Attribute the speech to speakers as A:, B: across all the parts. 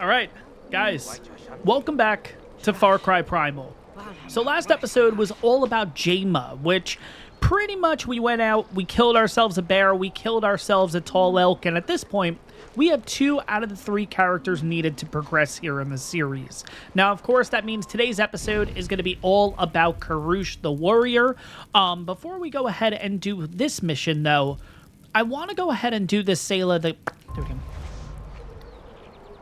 A: Alright, guys, welcome back to Far Cry Primal. So last episode was all about Jama, which pretty much we went out, we killed ourselves a bear, we killed ourselves a tall elk, and at this point, we have 2 out of the 3 characters needed to progress here in the series. Now, of course, that means today's episode is going to be all about Karoosh the warrior. Before we go ahead and do this mission, though, I want to go ahead and do this Sayla the...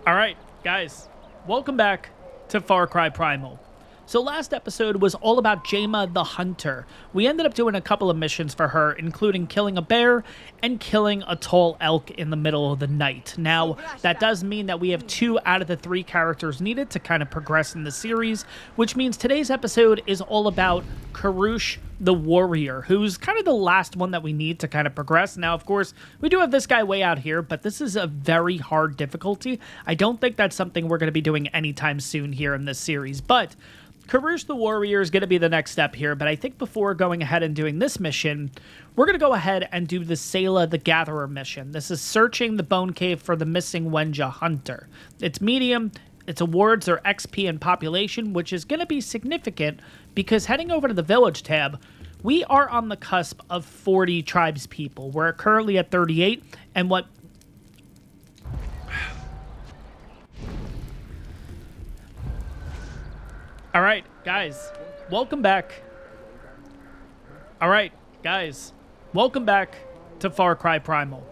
A: Alright, guys, welcome back to Far Cry Primal. So last episode was all about Jama the Hunter. We ended up doing a couple of missions for her, including killing a bear and killing a tall elk in the middle of the night. Now, that does mean that we have 2 out of the 3 characters needed to kind of progress in the series, which means today's episode is all about Karoosh the warrior, who's kind of the last one that we need to kind of progress. Now, of course, we do have this guy way out here, but this is a very hard difficulty. I don't think that's something we're going to be doing anytime soon here in this series, but Karoosh the warrior is going to be the next step here, but I think before going ahead and doing this mission, we're going to go ahead and do the Sayla the Gatherer mission. This is searching the bone cave for the missing Wenja hunter. It's medium, its awards are XP and population, which is going to be significant because heading over to the village tab, we are on the cusp of 40 tribes people. We're currently at 38, and what... Alright, guys, welcome back. Alright, guys, welcome back to Far Cry Primal.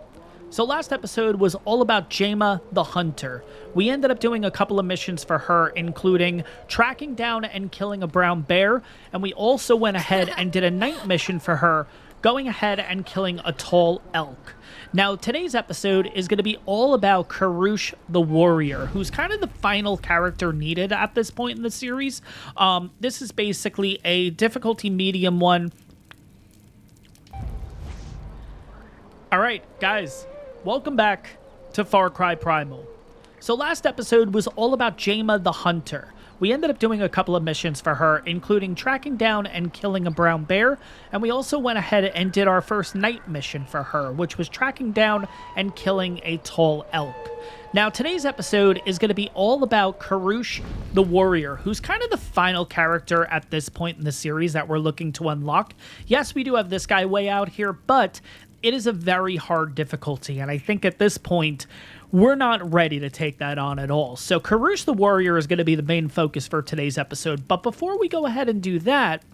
A: So last episode was all about Jama the Hunter. We ended up doing a couple of missions for her, including tracking down and killing a brown bear, and we also went ahead and did a night mission for her, going ahead and killing a tall elk. Now, today's episode is going to be all about Karoosh the warrior, who's kind of the final character needed at this point in the series. This is basically a difficulty medium one. All right, guys, welcome back to Far Cry Primal. So last episode was all about Jama the Hunter. We ended up doing a couple of missions for her, including tracking down and killing a brown bear, and we also went ahead and did our first night mission for her, which was tracking down and killing a tall elk. Now, today's episode is going to be all about Karoosh the warrior, who's kind of the final character at this point in the series that we're looking to unlock. Yes, we do have this guy way out here, but it is a very hard difficulty, and I think at this point, we're not ready to take that on at all. So Karoosh the warrior is going to be the main focus for today's episode. But before we go ahead and do that,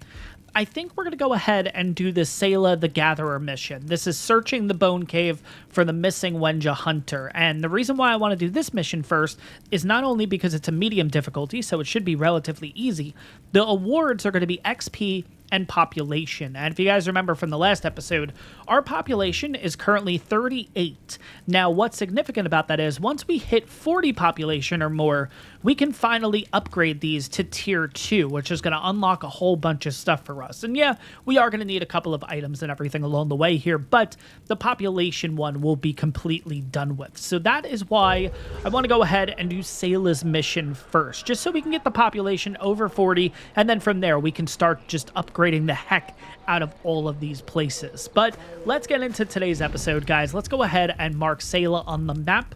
A: I think we're going to go ahead and do the Sayla the Gatherer mission. This is searching the bone cave for the missing Wenja hunter. And the reason why I want to do this mission first is not only because it's a medium difficulty, so it should be relatively easy. The awards are going to be XP and population. And if you guys remember from the last episode, our population is currently 38. Now, what's significant about that is once we hit 40 population or more, we can finally upgrade these to tier 2, which is going to unlock a whole bunch of stuff for us. And yeah, we are going to need a couple of items and everything along the way here, but the population one will be completely done with. So that is why I want to go ahead and do Sayla's mission first, just so we can get the population over 40, and then from there we can start just upgrading the heck out of all of these places. But let's get into today's episode, guys. Let's go ahead and mark Sayla on the map,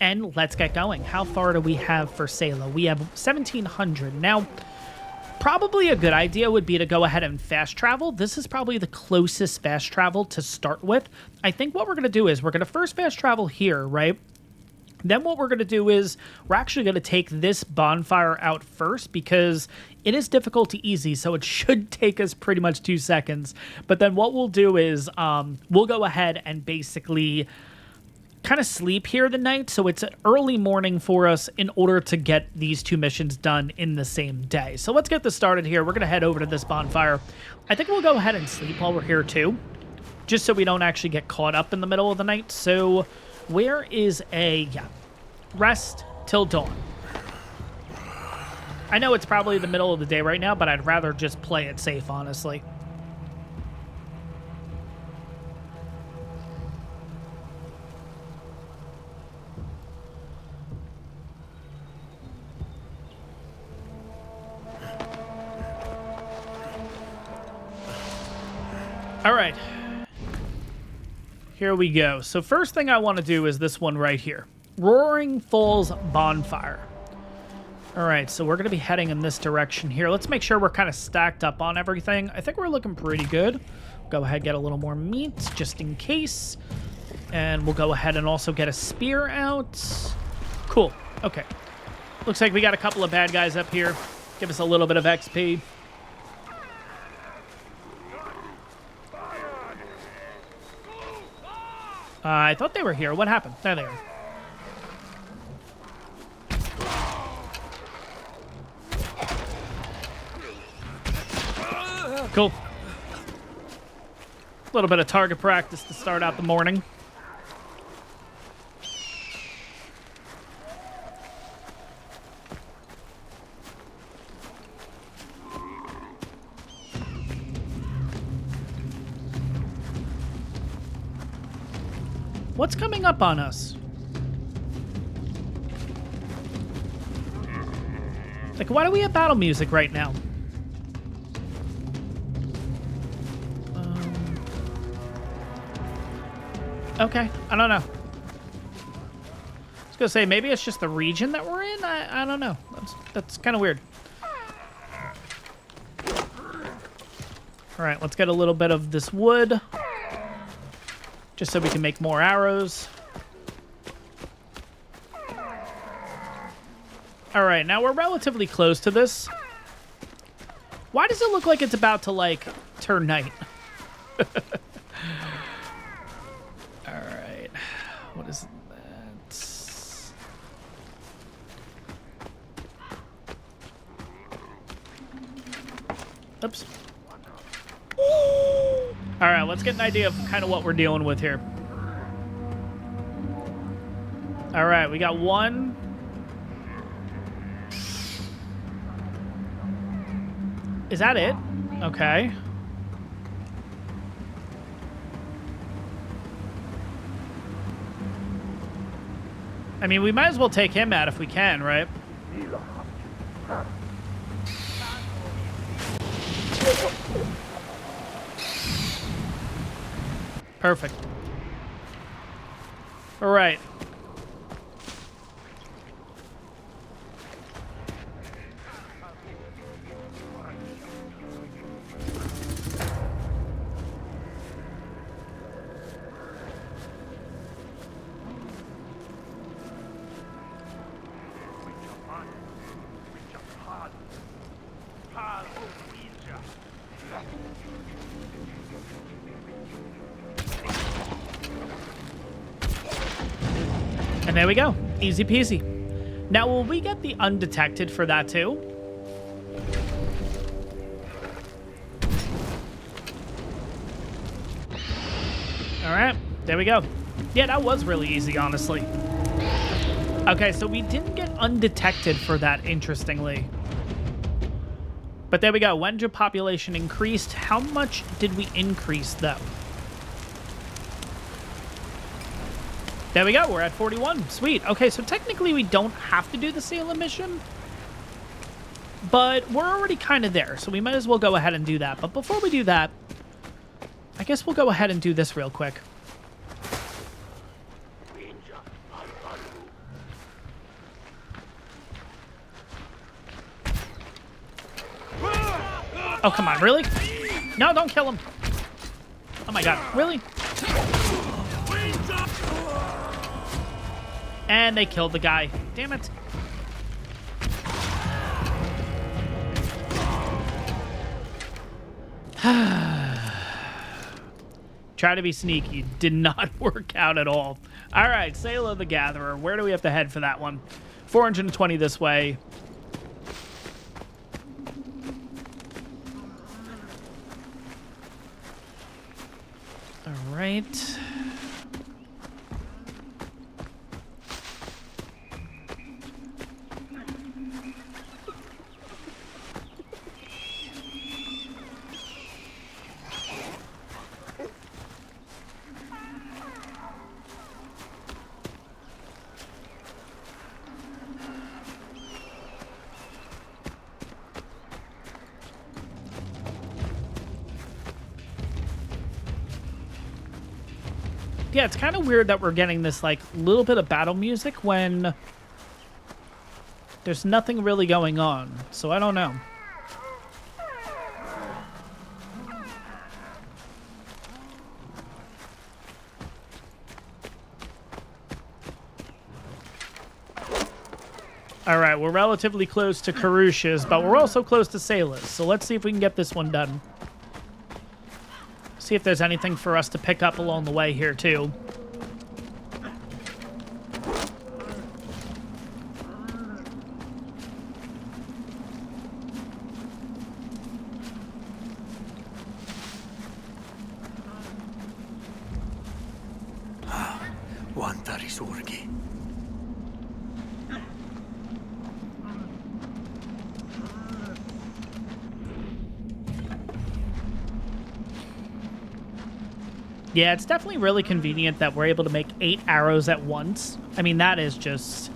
A: and let's get going. How far do we have for Sayla? We have 1,700. Now, probably a good idea would be to go ahead and fast travel. This is probably the closest fast travel to start with. I think what we're going to do is we're going to first fast travel here, right? Then what we're going to do is we're actually going to take this bonfire out first because it is difficulty easy, so it should take us pretty much 2 seconds. But then what we'll do is we'll go ahead and basically kind of sleep here the night, so it's an early morning for us in order to get these 2 missions done in the same day. So let's get this started here. We're going to head over to this bonfire. I think we'll go ahead and sleep while we're here too, just so we don't actually get caught up in the middle of the night. So where is rest till dawn. I know it's probably the middle of the day right now, but I'd rather just play it safe, honestly. All right. Here we go. So first thing I want to do is this one right here. Roaring Falls Bonfire. All right, so we're going to be heading in this direction here. Let's make sure we're kind of stacked up on everything. I think we're looking pretty good. Go ahead, get a little more meat just in case. And we'll go ahead and also get a spear out. Cool. Okay. Looks like we got a couple of bad guys up here. Give us a little bit of XP. I thought they were here. What happened? There they are. Cool. A little bit of target practice to start out the morning. What's coming up on us? Like, why do we have battle music right now? Okay, I don't know. I was gonna say, maybe it's just the region that we're in? I don't know. That's kind of weird. All right, let's get a little bit of this wood. Just so we can make more arrows. All right, now we're relatively close to this. Why does it look like it's about to, like, turn night? All right. What is that? Oops. All right, let's get an idea of kind of what we're dealing with here. All right, we got one. Is that it? Okay. I mean, we might as well take him out if we can, right? Perfect. All right. And there we go. Easy peasy. Now, will we get the undetected for that too? All right. There we go. Yeah, that was really easy, honestly. Okay, so we didn't get undetected for that, interestingly. But there we go. When your population increased, how much did we increase, though? There we go. We're at 41. Sweet. Okay, so technically we don't have to do the Salem mission. But we're already kind of there, so we might as well go ahead and do that. But before we do that, I guess we'll go ahead and do this real quick. Oh, come on. Really? No, don't kill him. Oh, my God. Really? And they killed the guy. Damn it. Try to be sneaky. Did not work out at all. All right, Sail of the Gatherer. Where do we have to head for that one? 420 this way. All right. Yeah, it's kind of weird that we're getting this, like, little bit of battle music when there's nothing really going on. So I don't know. All right, we're relatively close to Karoosh's, but we're also close to Sayla's. So let's see if we can get this one done. See if there's anything for us to pick up along the way here, too. Yeah, it's definitely really convenient that we're able to make 8 arrows at once. I mean, that is just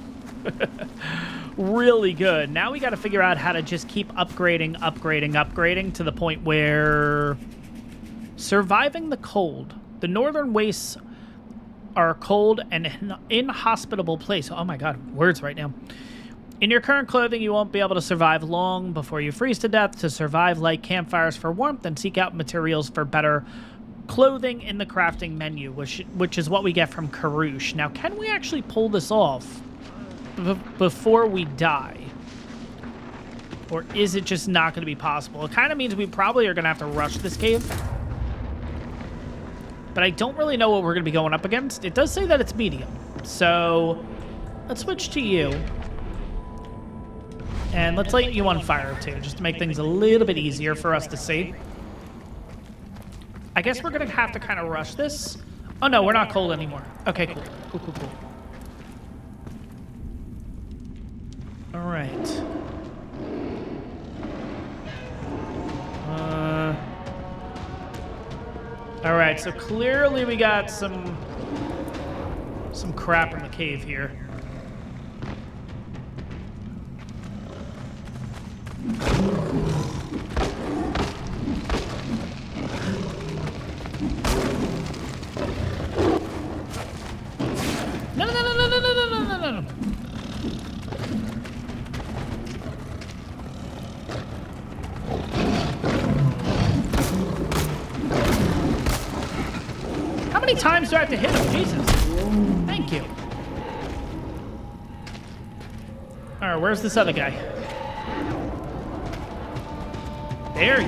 A: really good. Now we got to figure out how to just keep upgrading to the point where surviving the cold. The northern wastes are a cold and inhospitable place. Oh my god, words right now. In your current clothing, you won't be able to survive long before you freeze to death. To survive, light campfires for warmth and seek out materials for better clothing in the crafting menu, which is what we get from Karoosh. Now, can we actually pull this off before we die? Or is it just not going to be possible? It kind of means we probably are going to have to rush this cave. But I don't really know what we're going to be going up against. It does say that it's medium. So let's switch to you. And let's light you on fire, too, just to make things a little bit easier for us to see. I guess we're going to have to kind of rush this. Oh, no, we're not cold anymore. Okay, cool. Cool. All right. All right, so clearly we got some crap in the cave here. No. How many times do I have to hit him? Jesus. Thank you. All right, where's this other guy? There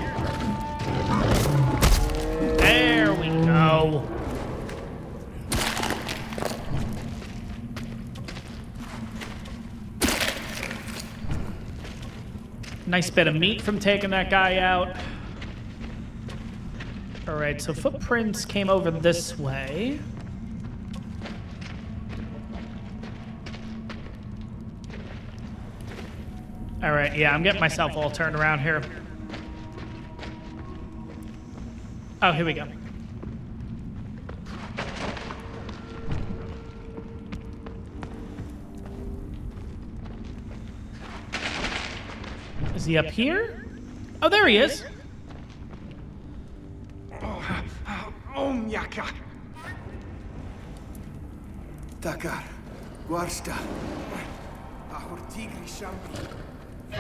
A: we go. Nice bit of meat from taking that guy out. All right, so footprints came over this way. All right, yeah, I'm getting myself all turned around here. Oh, here we go. Is he up here? Oh, there he is.
B: Takar, Guarsta, Ahortigri Shampi,
A: I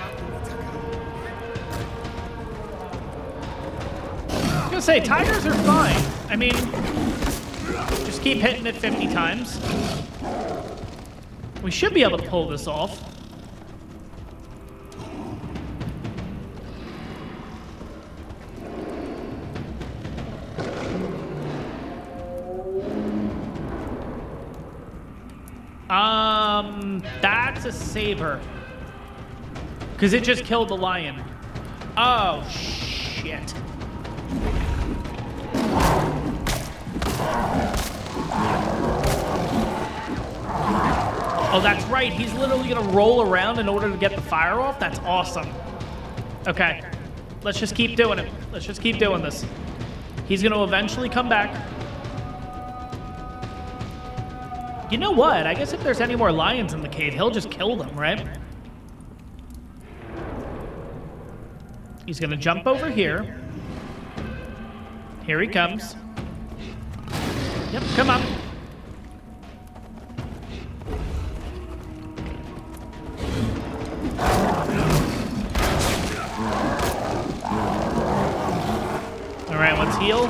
A: was gonna say, tigers are fine. I mean, just keep hitting it 50 times. We should be able to pull this off. That's a saber. Because it just killed the lion. Oh, shit. Oh, that's right. He's literally going to roll around in order to get the fire off? That's awesome. Okay. Let's just keep doing it. Let's just keep doing this. He's going to eventually come back. You know what? I guess if there's any more lions in the cave, he'll just kill them, right? He's going to jump over here. Here he comes. Yep, come on. heal.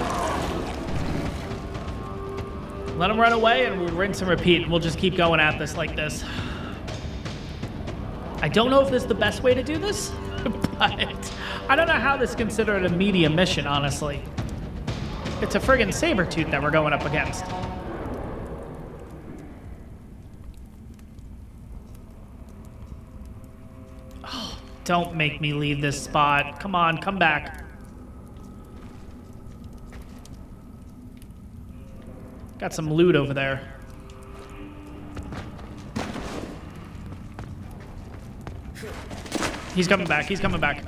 A: Let him run away, and we'll rinse and repeat. We'll just keep going at this like this. I don't know if this is the best way to do this, but I don't know how this is considered a medium mission, honestly. It's a friggin' saber-tooth that we're going up against. Oh, don't make me leave this spot. Come on, come back. Got some loot over there. He's coming back. He's coming back.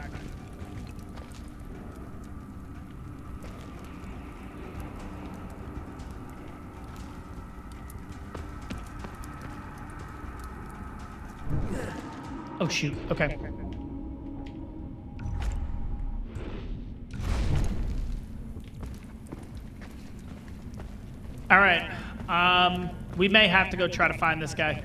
A: Oh, shoot. Okay. All right. We may have to go try to find this guy.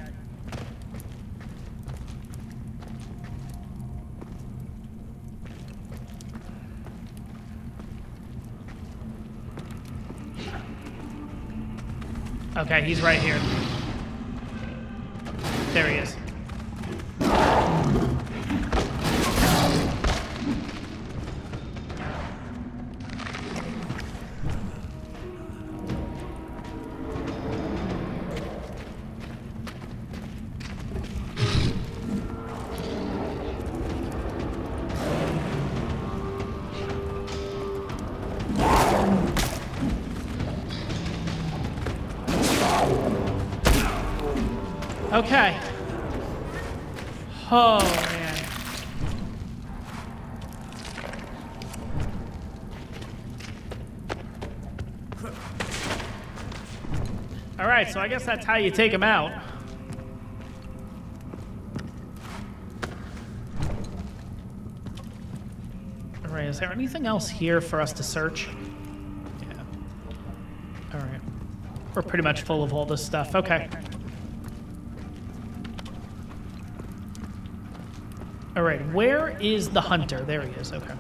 A: Okay, he's right here. There he is. Okay. Oh, man. All right, so I guess that's how you take him out. All right, is there anything else here for us to search? Yeah. All right. We're pretty much full of all this stuff. Okay. All right, where is the hunter? There he is, okay.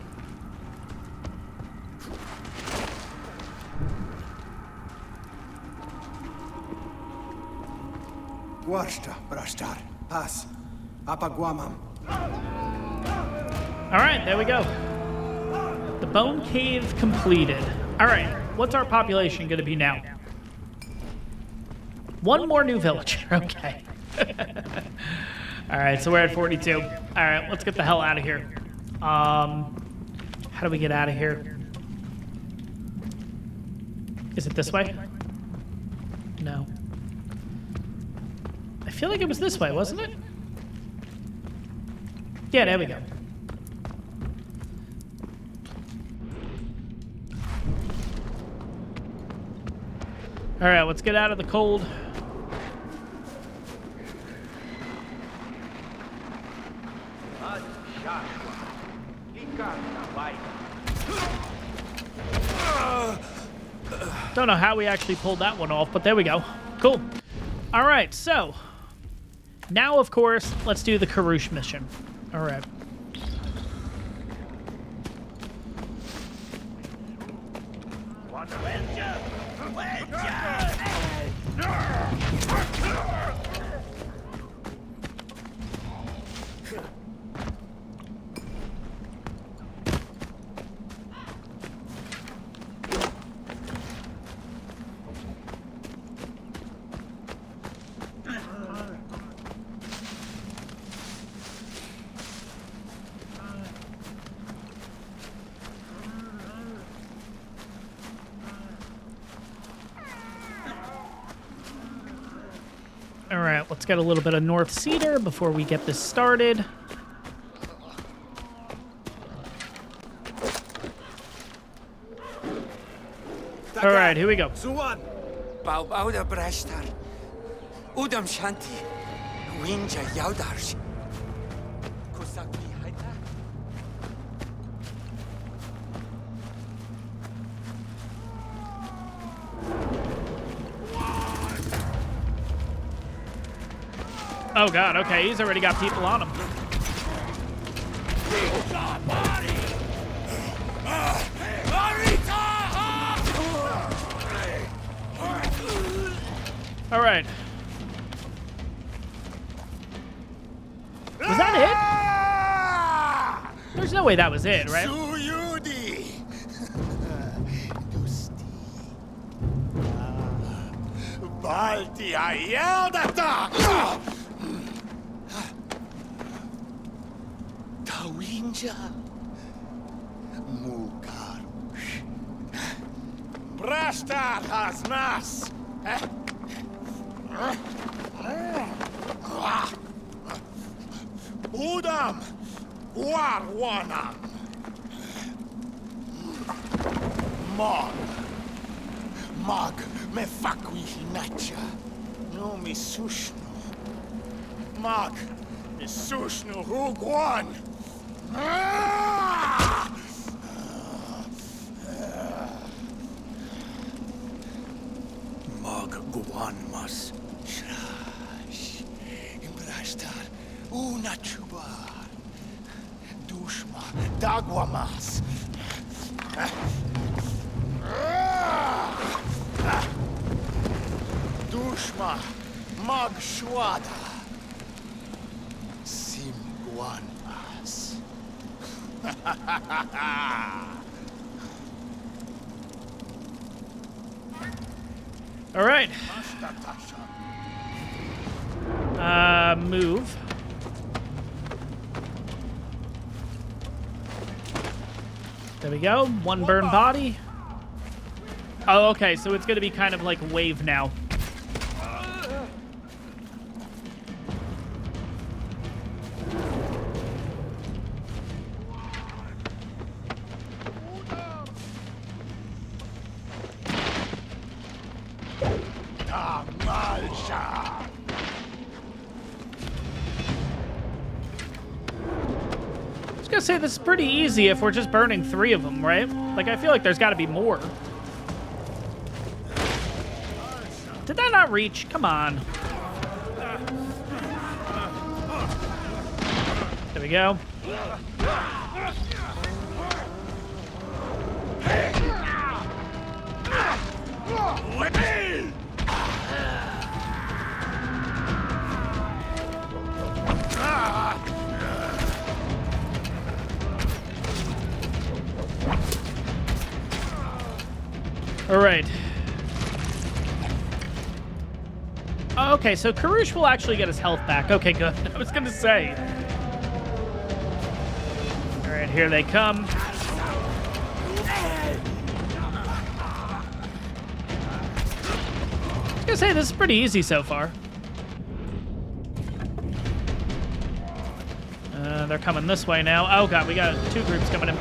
B: Guarsta, Brastar, Pas, Apaguamam.
A: All right, there we go. The bone cave completed. All right, what's our population going to be now? One more new villager, okay. All right, so we're at 42. All right, let's get the hell out of here. How do we get out of here? Is it this way? No. I feel like it was this way, wasn't it? Yeah, there we go. All right, let's get out of the cold. Don't know how we actually pulled that one off, but there we go. Cool. All right, so now, of course, let's do the Karoosh mission. All right. All right, let's get a little bit of North Cedar before we get this started. All right, here we go.
B: Suwan.
C: Bauda Brashtar. Udam Shanti. Winja Yaudarsh. Kosaki Haita.
A: Oh, God, okay, he's already got people on him. All right. Was that it? There's no way that was it, right?
C: Balti ayaldata! Tawinja Mukarush. Brastar has nas. Udam Warwanam. Mag me fakwi hinacha. No mi sushno. Mag mi sushno hugwan. Mag guan mas. Shrash. Imbrashtar unachubar. Dushma dagwamas. Dushma Magshwada Simguanmas.
A: All right. Move. There we go. One burn body. Oh, okay. So it's going to be kind of like wave now. I was gonna say this is pretty easy if we're just burning 3 of them, right? Like, I feel like there's got to be more. Did that not reach? Come on. There we go. All right. Oh, okay, so Karoosh will actually get his health back. Okay, good. I was going to say. All right, here they come. I was going to say, this is pretty easy so far. They're coming this way now. Oh, God, we got 2 groups coming in.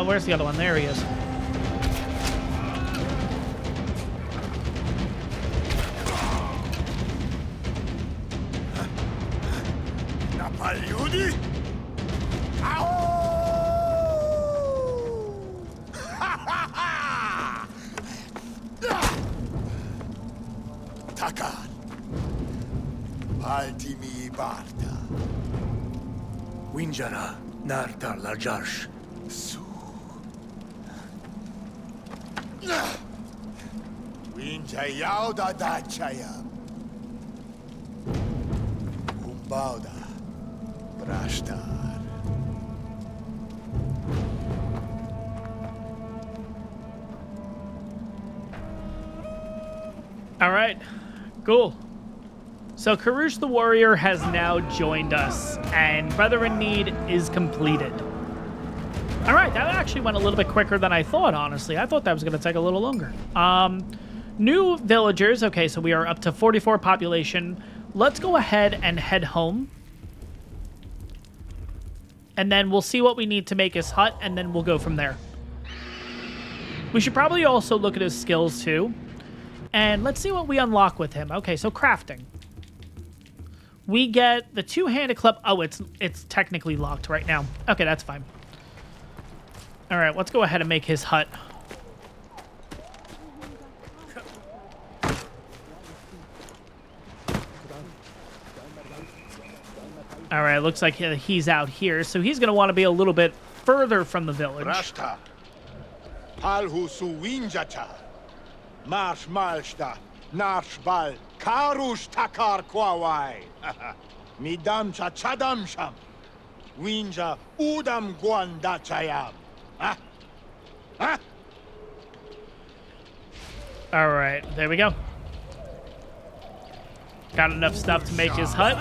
A: Where's the other one? There he is.
C: Takan. Altimi Barta. Winjara Nartar Lajarsh. Winjayauda Dachaya. Umbauda Brashtar.
A: All right, cool. So Karoosh the Warrior has now joined us, and Brother in Need is completed. All right, that actually went a little bit quicker than I thought, honestly. I thought that was going to take a little longer. New villagers. Okay, so we are up to 44 population. Let's go ahead and head home. And then we'll see what we need to make his hut, and then we'll go from there. We should probably also look at his skills, too. And let's see what we unlock with him. Okay, so crafting. We get the 2-handed club. Oh, it's technically locked right now. Okay, that's fine. All right, let's go ahead and make his hut. All right, looks like he's out here, so he's going to want to be a little bit further from the village.
C: Rashta. Palhu suwinjacha. Marsh malshta. Narshbal. Karoosh takar kwawai. Midamcha chadamsham. Winja udam guandachayam. Huh? Huh?
A: All right, there we go. Got enough stuff to make his hut.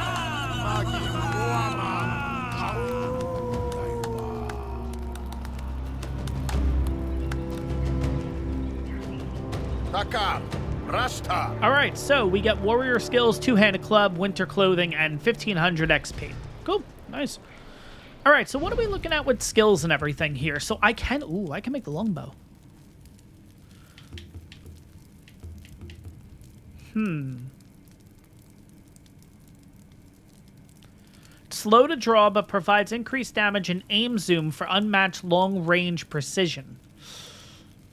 C: Takar. Rashta.
A: All right, so we get warrior skills, two-handed club, winter clothing, and 1500 XP. Cool, nice. All right, so what are we looking at with skills and everything here? So I can make the longbow. Slow to draw, but provides increased damage and aim zoom for unmatched long-range precision.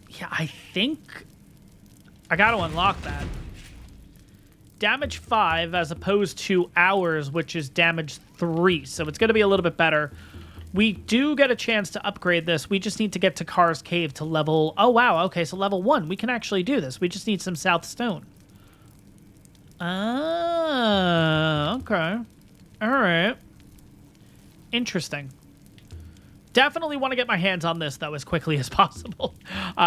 A: Yeah, I think I got to unlock that. Damage 5 as opposed to ours, which is damage 3. So it's going to be a little bit better. We do get a chance to upgrade this. We just need to get to Kar's Cave to level... Oh, wow. Okay, so level 1. We can actually do this. We just need some South Stone. Ah, okay. All right. Interesting. Definitely want to get my hands on this, though, as quickly as possible.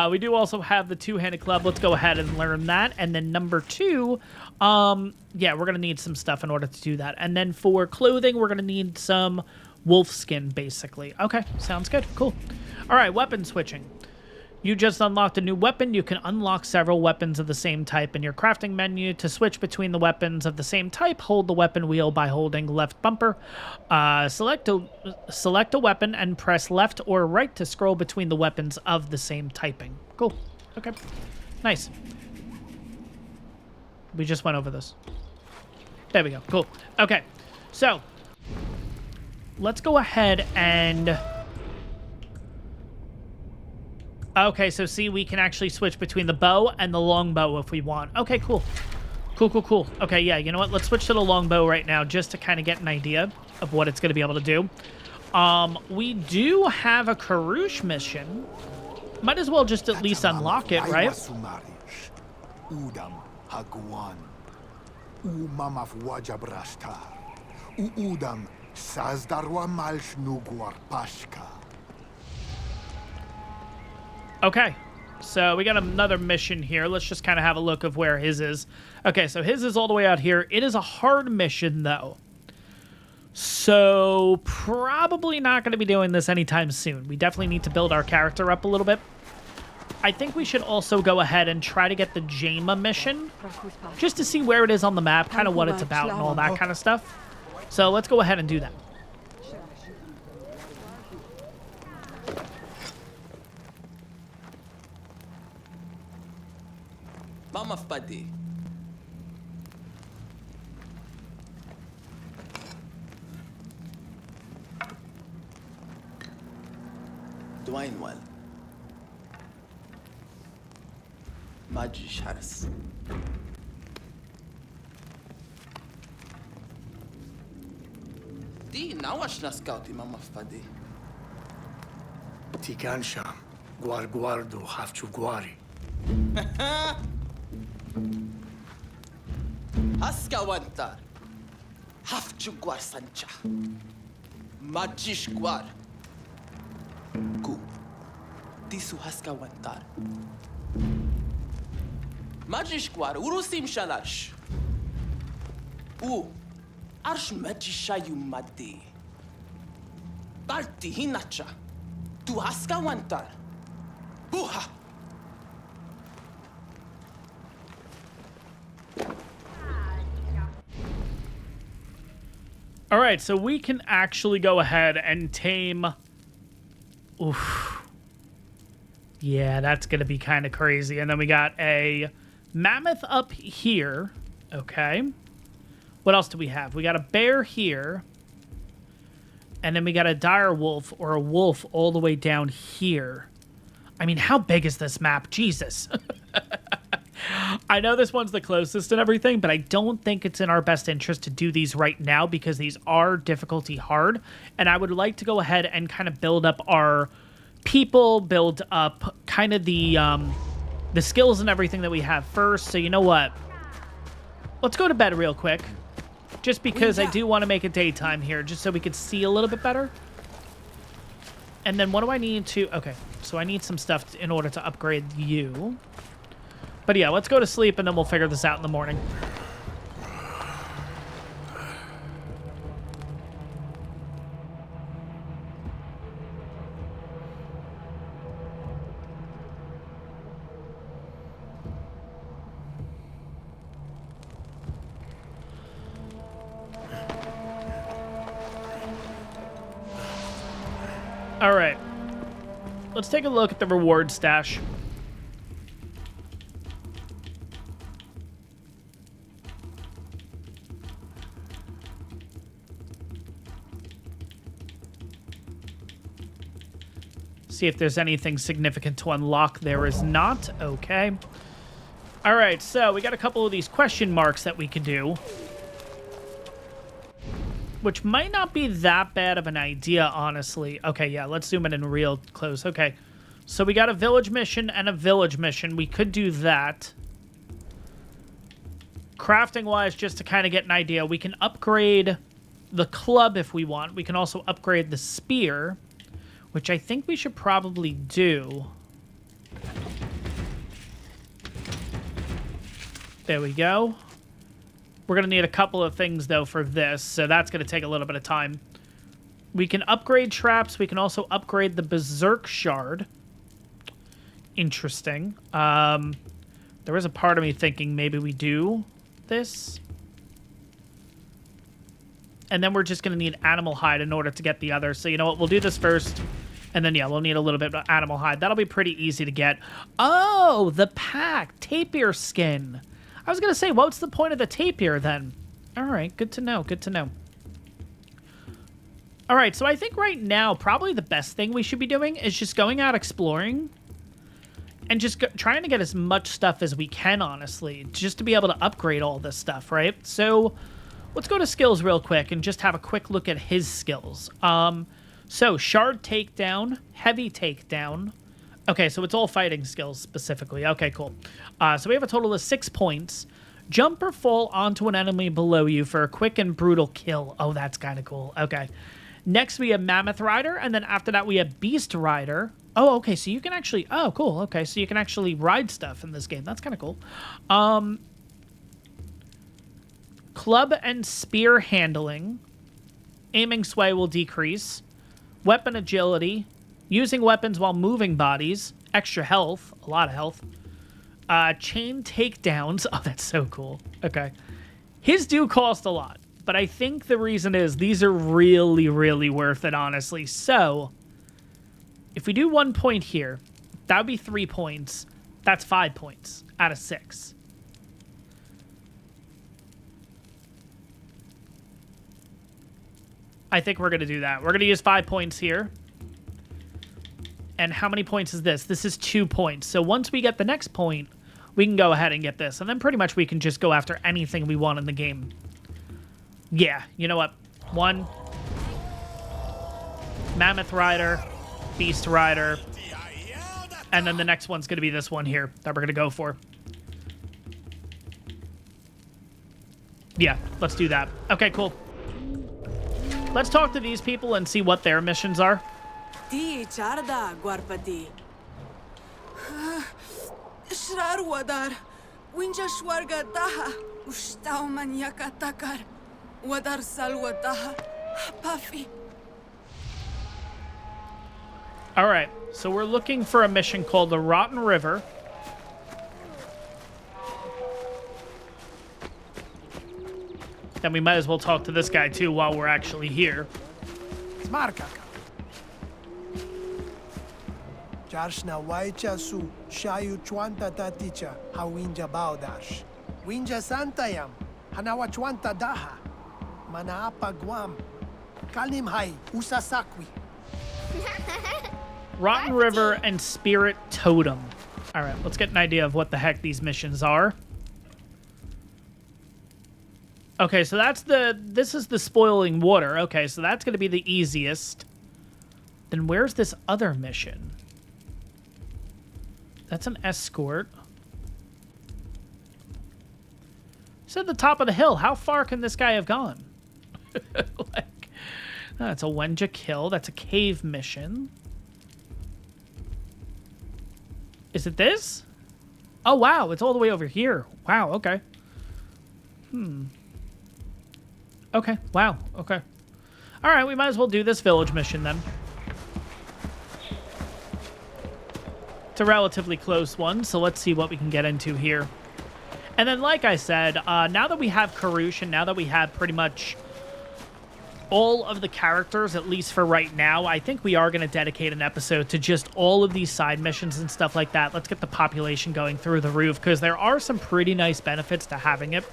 A: We do also have the two-handed club. Let's go ahead and learn that. And then number 2, yeah, we're going to need some stuff in order to do that. And then for clothing, we're going to need some wolf skin, basically. Okay, sounds good. Cool. All right, weapon switching. You just unlocked a new weapon. You can unlock several weapons of the same type in your crafting menu. To switch between the weapons of the same type, hold the weapon wheel by holding left bumper. Select a weapon and press left or right to scroll between the weapons of the same typing. Cool. Okay. Nice. We just went over this. There we go. Cool. Okay. So, let's go ahead and... Okay, so see, we can actually switch between the bow and the longbow if we want. Okay, cool. Cool. Okay, yeah, you know what? Let's switch to the longbow right now just to kind of get an idea of what it's going to be able to do. We do have a Karoosh mission. Might as well just at least unlock it, right?
C: Udam haguan. Umamaf wajabrashtar. Udam sazdarwa malsh nuguar pashka.
A: Okay, so we got another mission here. Let's just kind of have a look of where his is. Okay, so his is all the way out here. It is a hard mission, though. So probably not going to be doing this anytime soon. We definitely need to build our character up a little bit. I think we should also go ahead and try to get the Jaima mission, just to see where it is on the map, kind of what it's about and all that kind of stuff. So let's go ahead and do that.
D: Mama Fadi. Dwayne well. Majish Harris. Di nawash na scouti Mama Fadi.
C: Tikansham. Guarguardo hafchu guari.
D: Haskawantar. Hafchu guar sancha. Majish guar. Ku. Tisu haskawantar. Majish guar urusim shalash. U. Arsh majishayu madi. Balti hinacha. Tu haskawantar. Buha.
A: All right, so we can actually go ahead and tame... Oof. Yeah, that's going to be kind of crazy. And then we got a mammoth up here. Okay. What else do we have? We got a bear here. And then we got a dire wolf or a wolf all the way down here. I mean, how big is this map? Jesus. I know this one's the closest and everything, but I don't think it's in our best interest to do these right now because these are difficulty hard. And I would like to go ahead and kind of build up our people, build up kind of the skills and everything that we have first. So you know what? Let's go to bed real quick. Just because I do want to make it daytime here, just so we could see a little bit better. And then what do I need to... Okay, so I need some stuff in order to upgrade you. But yeah, let's go to sleep and then we'll figure this out in the morning. All right, let's take a look at the reward stash. See if there's anything significant to unlock. There is not. Okay. All right, so we got a couple of these question marks that we can do, which might not be that bad of an idea, honestly. Okay, yeah, let's zoom in real close. Okay, so we got a village mission and a village mission. We could do that. Crafting-wise, just to kind of get an idea, we can upgrade the club if we want. We can also upgrade the spear, which I think we should probably do. There we go. We're going to need a couple of things, though, for this, so that's going to take a little bit of time. We can upgrade traps. We can also upgrade the Berserk Shard. Interesting. There is a part of me thinking maybe we do this. And then we're just going to need animal hide in order to get the other. So you know what? We'll do this first. And then, yeah, we'll need a little bit of animal hide. That'll be pretty easy to get. Oh, the pack. Tapir skin. I was going to say, what's the point of the tapir then? All right, good to know, good to know. All right, so I think right now, probably the best thing we should be doing is just going out exploring and just trying to get as much stuff as we can, honestly, just to be able to upgrade all this stuff, right? So let's go to skills real quick and just have a quick look at his skills. So shard takedown, heavy takedown. Okay, so it's all fighting skills specifically. Okay, cool. So we have a total of 6 points. Jump or fall onto an enemy below you for a quick and brutal kill. Oh, that's kind of cool. Okay. Next, we have Mammoth Rider, and then after that, we have Beast Rider. Oh, okay, so you can actually... Oh, cool. Okay, so you can actually ride stuff in this game. That's kind of cool. Club and spear handling. Aiming sway will decrease. Weapon agility. Using weapons while moving bodies. Extra health. A lot of health. Chain takedowns. Oh, that's so cool. Okay. His do cost a lot. But I think the reason is these are really, really worth it, honestly. So, if we do 1 point here, that would be 3 points. That's 5 points out of 6. I think we're going to do that. We're going to use 5 points here. And how many points is this? This is 2 points. So once we get the next point, we can go ahead and get this. And then pretty much we can just go after anything we want in the game. Yeah, you know what? 1. Mammoth Rider. Beast Rider. And then the next one's going to be this one here that we're going to go for. Yeah, let's do that. Okay, cool. Let's talk to these people and see what their missions are.
E: Charda Guarpadi. Shrar Winja Shwarga Daha. Ustau Maniaka Takar. Wadar Salwa Daha. Puffy.
A: All right, so we're looking for a mission called the Rotten River. Then we might as well talk to this guy too while we're actually here.
B: Smarkaka. Jarshna Waicha Su, Shayu Chwanta Taticha, Hawinja Baudash. Winja Santayam, Hanawa Chwanta Daha, Manaapa Guam, Kalim Hai, Usasakwi.
A: Rotten River and Spirit Totem. All right, let's get an idea of what the heck these missions are. Okay, so this is the spoiling water. Okay, so that's going to be the easiest. Then where's this other mission? That's an escort. It's at the top of the hill. How far can this guy have gone? Like, that's a Wenja kill. That's a cave mission. Is it this? Oh, wow. It's all the way over here. Wow, okay. Okay, wow, okay. All right, we might as well do this village mission then. It's a relatively close one, so let's see what we can get into here. And then, like I said, now that we have Karoosh and now that we have pretty much all of the characters, at least for right now, I think we are going to dedicate an episode to just all of these side missions and stuff like that. Let's get the population going through the roof, because there are some pretty nice benefits to having it.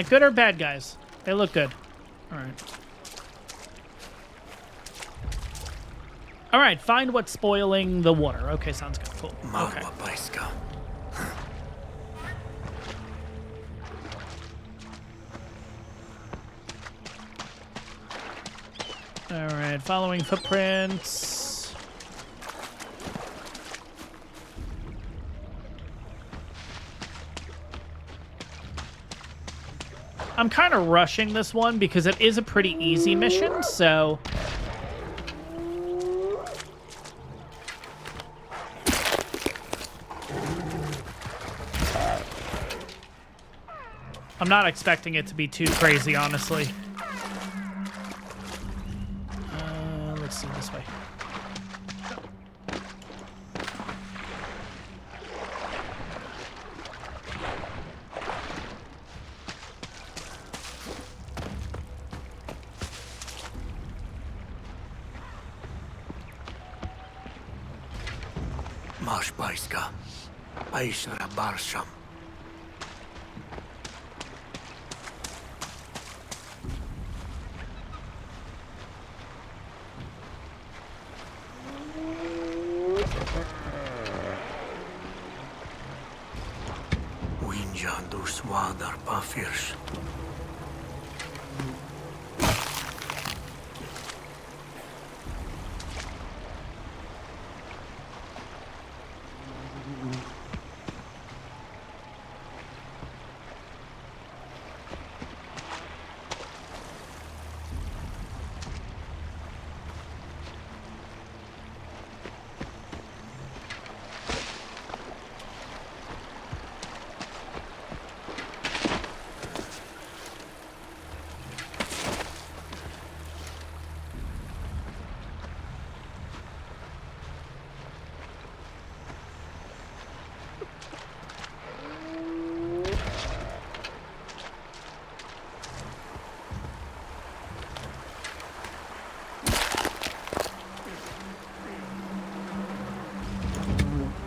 A: Good or bad guys? They look good. All right. All right, find what's spoiling the water. Okay, sounds good. Cool. Okay. All right, following footprints. I'm kind of rushing this one because it is a pretty easy mission, so... I'm not expecting it to be too crazy, honestly. Let's see this way.
C: Masz bajska. Aishra barsham. Winja du swadar pafirs.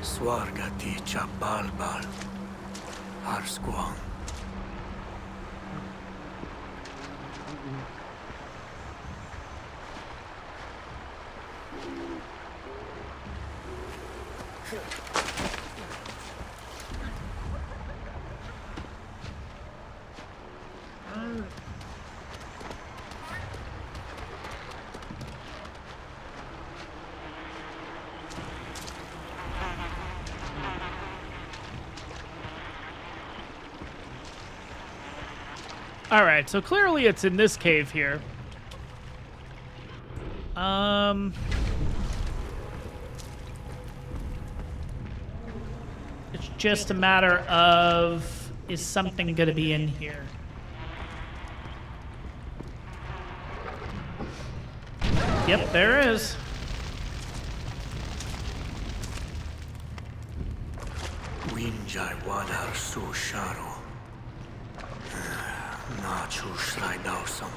C: Swargati chabalbal. Arsquan.
A: All right, so clearly it's in this cave here. It's just a matter of, is something going to be in here? Yep, there is.
C: Winjai wadar su sharo. Nachu shraidawsam.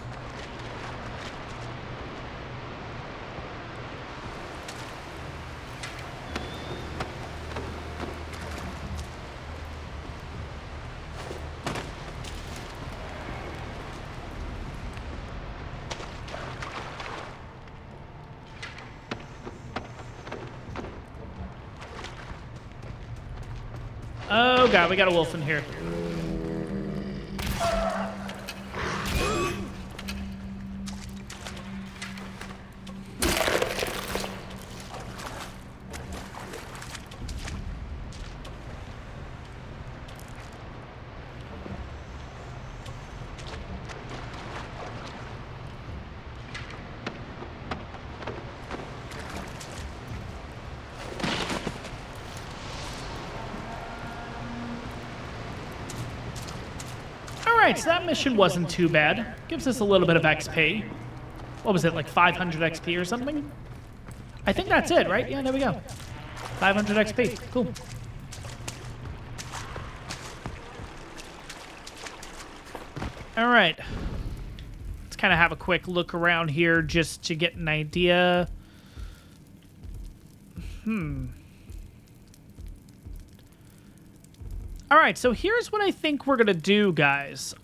A: Oh, God, we got a wolf in here. Alright, so that mission wasn't too bad. Gives us a little bit of XP. What was it, like 500 XP or something? I think that's it, right? Yeah, there we go. 500 XP. Cool. Alright. Let's kind of have a quick look around here just to get an idea. All right, so here's what I think we're going to do, guys.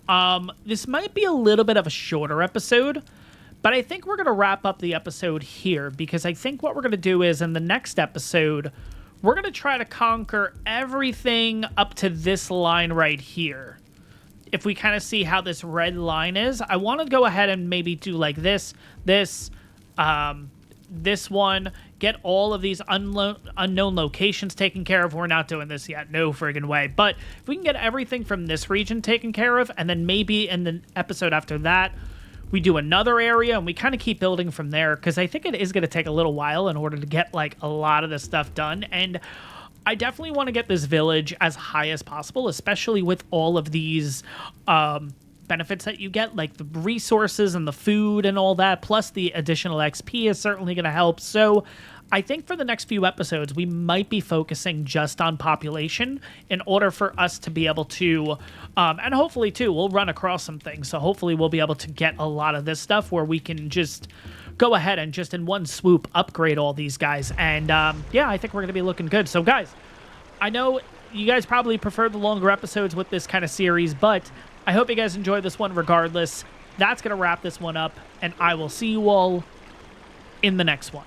A: This might be a little bit of a shorter episode, but I think we're going to wrap up the episode here because I think what we're going to do is in the next episode, we're going to try to conquer everything up to this line right here. If we kind of see how this red line is, I want to go ahead and maybe do like this one, get all of these unknown locations taken care of. We're not doing this yet. No friggin' way. But if we can get everything from this region taken care of, and then maybe in the episode after that, we do another area, and we kind of keep building from there, because I think it is going to take a little while in order to get, like, a lot of this stuff done. And I definitely want to get this village as high as possible, especially with all of these benefits that you get, like the resources and the food and all that, plus the additional XP is certainly going to help. So I think for the next few episodes, we might be focusing just on population in order for us to be able to, and hopefully too, we'll run across some things. So hopefully we'll be able to get a lot of this stuff where we can just go ahead and just in one swoop upgrade all these guys. And yeah, I think we're going to be looking good. So guys, I know you guys probably prefer the longer episodes with this kind of series, but I hope you guys enjoyed this one regardless. That's going to wrap this one up, and I will see you all in the next one.